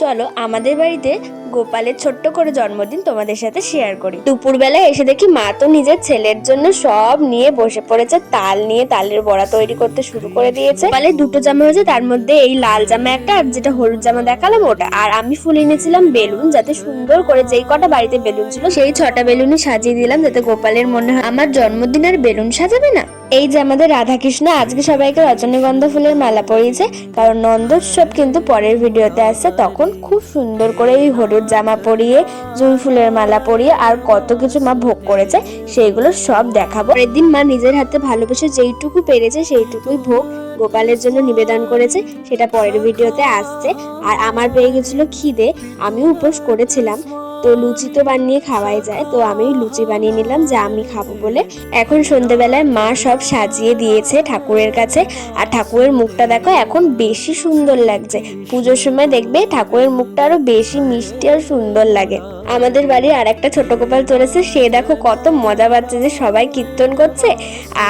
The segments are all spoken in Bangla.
চলো আমাদের বাড়িতে গোপালের ছোট্ট করে জন্মদিন তোমাদের সাথে শেয়ার করি। দুপুরবেলা এসে দেখি মা তো নিজের ছেলের জন্য সব নিয়ে বসে পড়েছে, তাল নিয়ে তালের বড়া তৈরি করতে শুরু করে দিয়েছে। গোপালের দুটো জামা হয়েছে, তার মধ্যে এই লাল জামা একটা আর যেটা হলুদ জামা দেখালাম ওটা। আর আমি ফুল এনেছিলাম বেলুন, যাতে সুন্দর করে যেই কটা বাড়িতে বেলুন ছিল সেই 6টা বেলুনই সাজিয়ে দিলাম, যাতে গোপালের মনে হয় আমার জন্মদিন আর বেলুন সাজাবে না। এই যে আমাদের রাধাকৃষ্ণ আজকে সবাইকে রজনীগন্ধা ফুলের মালা পরিয়েছে, কারণ নন্দোৎসব কিন্তু পরের ভিডিওতে আসছে। তখন খুব সুন্দর করে এই হলুদ জামা পরিয়ে, জুঁই ফুলের মালা পরিয়ে আর কত কিছু মা ভোগ করেছে সেইগুলো সব দেখাবো। পরের দিন মা নিজের হাতে ভালোবেসে যেইটুকু পেরেছে সেইটুকুই ভোগ গোপালের জন্য নিবেদন করেছে, সেটা পরের ভিডিওতে আসছে। আর আমার পেয়ে গেছিল খিদে, আমিও উপোস করেছিলাম, তো লুচি তো বানিয়ে খাওয়াই যায়, তো আমি লুচি বানিয়ে নিলাম যে আমি খাবো বলে। এখন সন্ধ্যেবেলায় মা সব সাজিয়ে দিয়েছে ঠাকুরের কাছে, আর ঠাকুরের মুখটা দেখো এখন বেশি সুন্দর লাগছে। পুজোর সময় দেখবে ঠাকুরের মুখটা আরো বেশি মিষ্টি আর সুন্দর লাগে। আমাদের বাড়ির আর একটা ছোট গোপাল চলেছে, সে দেখো কত মজা পাচ্ছে যে সবাই কীর্তন করছে,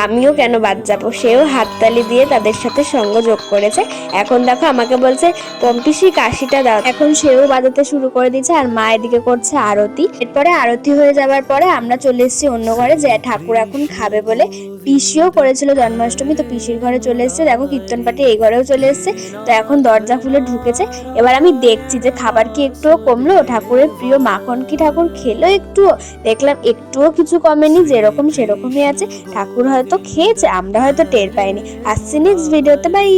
আমিও কেন বাদ যাবো। সেও হাততালি দিয়ে তাদের সাথে সঙ্গ যোগ করেছে। এখন দেখো আমাকে বলছে পম্পিসি কাশিটা দাও, এখন সেও বাজাতে শুরু করে দিয়েছে। আর মা এদিকে করছে আরতি। এরপরে আরতি হয়ে যাওয়ার পরে আমরা চলে এসেছি অন্য ঘরে, যে ঠাকুর এখন খাবে বলে। পিসিও করেছিল জন্মাষ্টমী, তো পিসির ঘরে চলে এসেছে। দেখো কীর্তন পার্টি এই ঘরেও চলে এসেছে, তো এখন দরজা খুলে ঢুকেছে। এবার আমি দেখছি যে খাবার কি একটুও কমলো, ঠাকুরের প্রিয় মাখন কি ঠাকুর খেলো একটুও? দেখলাম একটুও কিছু কমেনি, যেরকম সেরকমই আছে। ঠাকুর হয়তো খেয়েছে, আমরা হয়তো টের পাইনি। আসছি নেক্সট ভিডিওতে, বাই।